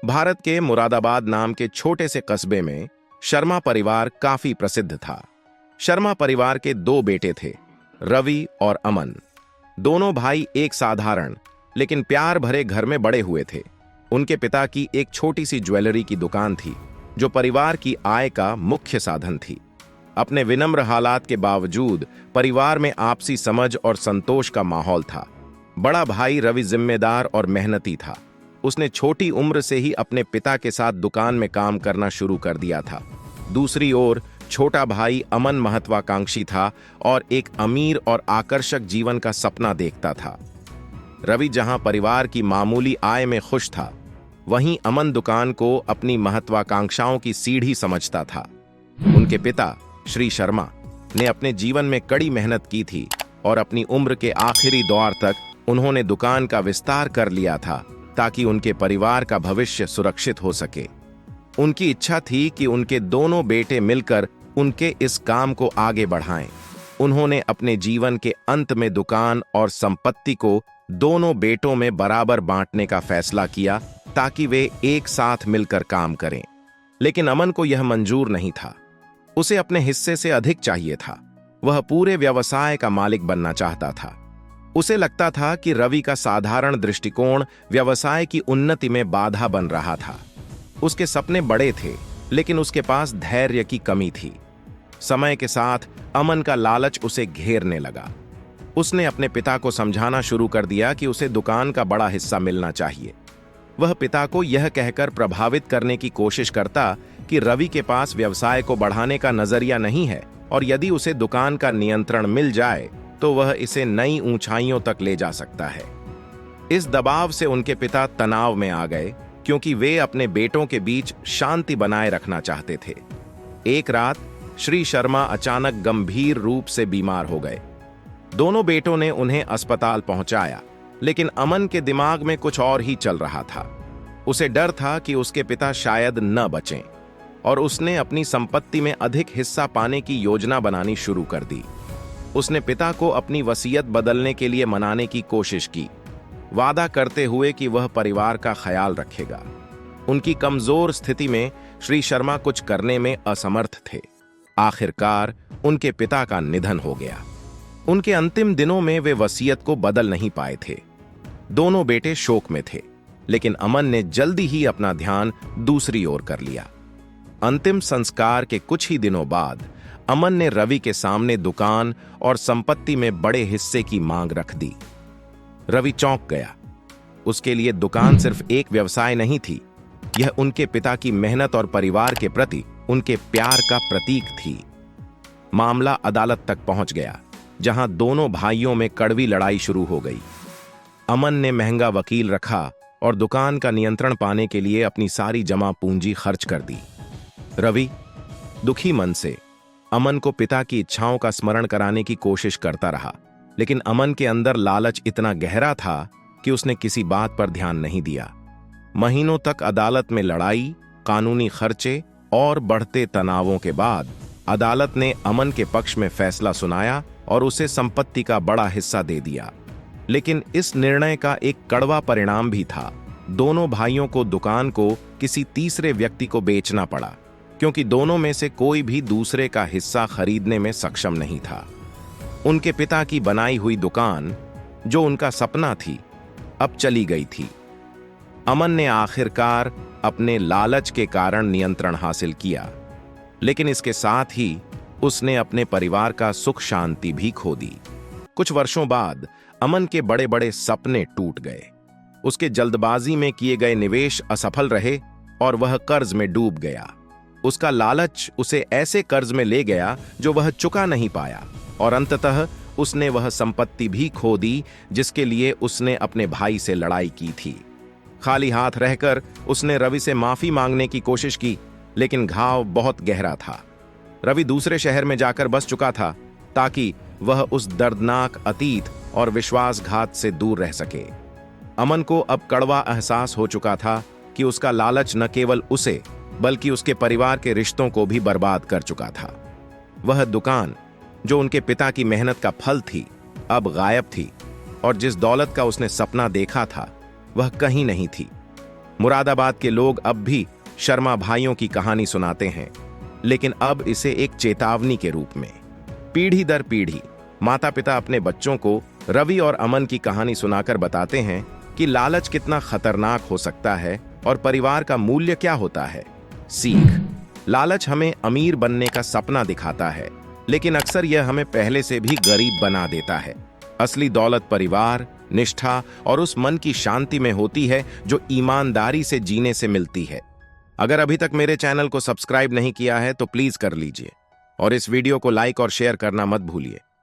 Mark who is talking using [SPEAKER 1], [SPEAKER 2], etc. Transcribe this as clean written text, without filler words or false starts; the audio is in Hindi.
[SPEAKER 1] भारत के मुरादाबाद नाम के छोटे से कस्बे में शर्मा परिवार काफी प्रसिद्ध था। शर्मा परिवार के दो बेटे थे, रवि और अमन। दोनों भाई एक साधारण लेकिन प्यार भरे घर में बड़े हुए थे। उनके पिता की एक छोटी सी ज्वेलरी की दुकान थी, जो परिवार की आय का मुख्य साधन थी। अपने विनम्र हालात के बावजूद परिवार में आपसी समझ और संतोष का माहौल था। बड़ा भाई रवि जिम्मेदार और मेहनती था। उसने छोटी उम्र से ही अपने पिता के साथ दुकान में काम करना शुरू कर दिया था। दूसरी ओर छोटा भाई अमन महत्वाकांक्षी था और एक अमीर और आकर्षक जीवन का सपना देखता था। रवि जहां परिवार की मामूली आय में खुश था, वहीं अमन दुकान को अपनी महत्वाकांक्षाओं की सीढ़ी समझता था। उनके पिता श्री शर्मा ने अपने जीवन में कड़ी मेहनत की थी और अपनी उम्र के आखिरी दौर तक उन्होंने दुकान का विस्तार कर लिया था, ताकि उनके परिवार का भविष्य सुरक्षित हो सके। उनकी इच्छा थी कि उनके दोनों बेटे मिलकर उनके इस काम को आगे बढ़ाएं। उन्होंने अपने जीवन के अंत में दुकान और संपत्ति को दोनों बेटों में बराबर बांटने का फैसला किया, ताकि वे एक साथ मिलकर काम करें। लेकिन अमन को यह मंजूर नहीं था। उसे अपने हिस्से से अधिक चाहिए था। वह पूरे व्यवसाय का मालिक बनना चाहता था। उसे लगता था कि रवि का साधारण दृष्टिकोण व्यवसाय की उन्नति में बाधा बन रहा था। उसके सपने बड़े थे, लेकिन उसके पास धैर्य की कमी थी। समय के साथ अमन का लालच उसे घेरने लगा। उसने अपने पिता को समझाना शुरू कर दिया कि उसे दुकान का बड़ा हिस्सा मिलना चाहिए। वह पिता को यह कहकर प्रभावित करने की कोशिश करता कि रवि के पास व्यवसाय को बढ़ाने का नजरिया नहीं है, और यदि उसे दुकान का नियंत्रण मिल जाए तो वह इसे नई ऊंचाइयों तक ले जा सकता है। इस दबाव से उनके पिता तनाव में आ गए, क्योंकि वे अपने बेटों के बीच शांति बनाए रखना चाहते थे। एक रात श्री शर्मा अचानक गंभीर रूप से बीमार हो गए। दोनों बेटों ने उन्हें अस्पताल पहुंचाया, लेकिन अमन के दिमाग में कुछ और ही चल रहा था। उसे डर था कि उसके पिता शायद न बचें, और उसने अपनी संपत्ति में अधिक हिस्सा पाने की योजना बनानी शुरू कर दी। उसने पिता को अपनी वसीयत बदलने के लिए मनाने की कोशिश की, वादा करते हुए कि वह परिवार का ख्याल रखेगा। उनकी कमजोर स्थिति में श्री शर्मा कुछ करने में असमर्थ थे। आखिरकार उनके पिता का निधन हो गया। उनके अंतिम दिनों में वे वसीयत को बदल नहीं पाए थे। दोनों बेटे शोक में थे, लेकिन अमन ने जल्दी ही अपना ध्यान दूसरी ओर कर लिया। अंतिम संस्कार के कुछ ही दिनों बाद अमन ने रवि के सामने दुकान और संपत्ति में बड़े हिस्से की मांग रख दी। रवि चौंक गया। उसके लिए दुकान सिर्फ एक व्यवसाय नहीं थी, यह उनके पिता की मेहनत और परिवार के प्रति उनके प्यार का प्रतीक थी। मामला अदालत तक पहुंच गया, जहां दोनों भाइयों में कड़वी लड़ाई शुरू हो गई। अमन ने महंगा वकील रखा और दुकान का नियंत्रण पाने के लिए अपनी सारी जमा पूंजी खर्च कर दी। रवि दुखी मन से अमन को पिता की इच्छाओं का स्मरण कराने की कोशिश करता रहा, लेकिन अमन के अंदर लालच इतना गहरा था कि उसने किसी बात पर ध्यान नहीं दिया। महीनों तक अदालत में लड़ाई, कानूनी खर्चे और बढ़ते तनावों के बाद अदालत ने अमन के पक्ष में फैसला सुनाया और उसे संपत्ति का बड़ा हिस्सा दे दिया। लेकिन इस निर्णय का एक कड़वा परिणाम भी था। दोनों भाइयों को दुकान को किसी तीसरे व्यक्ति को बेचना पड़ा, क्योंकि दोनों में से कोई भी दूसरे का हिस्सा खरीदने में सक्षम नहीं था। उनके पिता की बनाई हुई दुकान, जो उनका सपना थी, अब चली गई थी। अमन ने आखिरकार अपने लालच के कारण नियंत्रण हासिल किया, लेकिन इसके साथ ही उसने अपने परिवार का सुख शांति भी खो दी। कुछ वर्षों बाद अमन के बड़े बड़े सपने टूट गए। उसके जल्दबाजी में किए गए निवेश असफल रहे और वह कर्ज में डूब गया। उसका लालच उसे ऐसे कर्ज में ले गया जो वह चुका नहीं पाया, और अंततः उसने वह संपत्ति भी खो दी जिसके लिए उसने अपने भाई से लड़ाई की थी। खाली हाथ रहकर उसने रवि से माफी मांगने की कोशिश की, लेकिन घाव बहुत गहरा था। रवि दूसरे शहर में जाकर बस चुका था, ताकि वह उस दर्दनाक अतीत और विश्वासघात से दूर रह सके। अमन को अब कड़वा एहसास हो चुका था कि उसका लालच न केवल उसे बल्कि उसके परिवार के रिश्तों को भी बर्बाद कर चुका था। वह दुकान, जो उनके पिता की मेहनत का फल थी, अब गायब थी, और जिस दौलत का उसने सपना देखा था वह कहीं नहीं थी। मुरादाबाद के लोग अब भी शर्मा भाइयों की कहानी सुनाते हैं, लेकिन अब इसे एक चेतावनी के रूप में। पीढ़ी दर पीढ़ी माता पिता अपने बच्चों को रवि और अमन की कहानी सुनाकर बताते हैं कि लालच कितना खतरनाक हो सकता है और परिवार का मूल्य क्या होता है। सीख: लालच हमें अमीर बनने का सपना दिखाता है, लेकिन अक्सर यह हमें पहले से भी गरीब बना देता है। असली दौलत परिवार, निष्ठा और उस मन की शांति में होती है जो ईमानदारी से जीने से मिलती है। अगर अभी तक मेरे चैनल को सब्सक्राइब नहीं किया है तो प्लीज कर लीजिए और इस वीडियो को लाइक और शेयर करना मत भूलिए।